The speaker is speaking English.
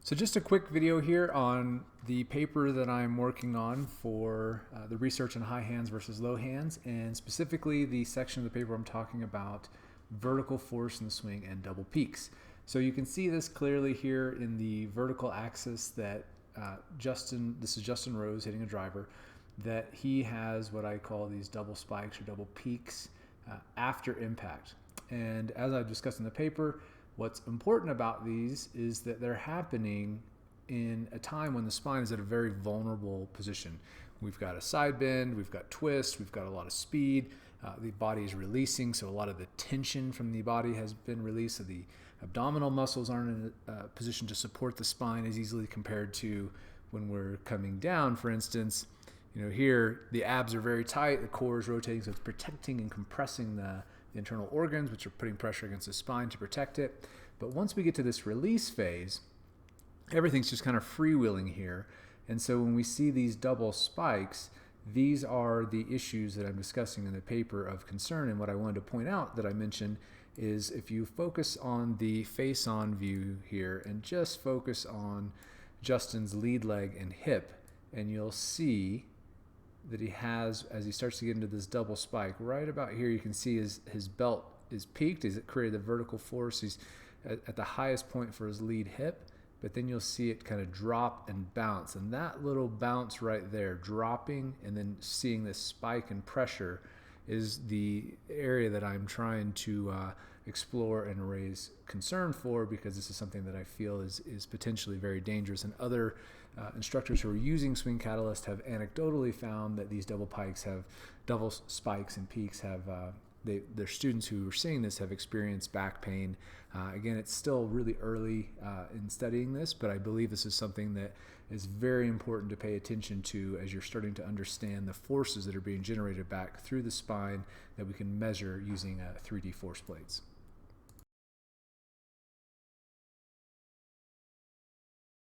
So just a quick video here on the paper that I'm working on for the research on high hands versus low hands, and specifically the section of the paper I'm talking about vertical force in the swing and double peaks. So you can see this clearly here in the vertical axis that this is Justin Rose hitting a driver, that he has what I call these double spikes or double peaks after impact. And as I've discussed in the paper, what's important about these is that they're happening in a time when the spine is at a very vulnerable position. We've got a side bend, we've got twist, we've got a lot of speed, the body is releasing, so a lot of the tension from the body has been released, so the abdominal muscles aren't in a position to support the spine as easily compared to when we're coming down, for instance. Here the abs are very tight, the core is rotating, so it's protecting and compressing the internal organs, which are putting pressure against the spine to protect it. But once we get to this release phase, everything's just kind of freewheeling here. And so when we see these double spikes, these are the issues that I'm discussing in the paper of concern. And what I wanted to point out that I mentioned is if you focus on the face-on view here and just focus on Justin's lead leg and hip, and you'll see that he has, as he starts to get into this double spike, right about here you can see his belt is peaked. He's created the vertical force. He's at the highest point for his lead hip, but then you'll see it kind of drop and bounce. And that little bounce right there, dropping and then seeing this spike and pressure, is the area that I'm trying to explore and raise concern for, because this is something that I feel is potentially very dangerous. And other instructors who are using Swing Catalyst have anecdotally found that these double spikes and peaks have their students who are seeing this have experienced back pain. Again, it's still really early in studying this, but I believe this is something that is very important to pay attention to as you're starting to understand the forces that are being generated back through the spine that we can measure using 3D force plates.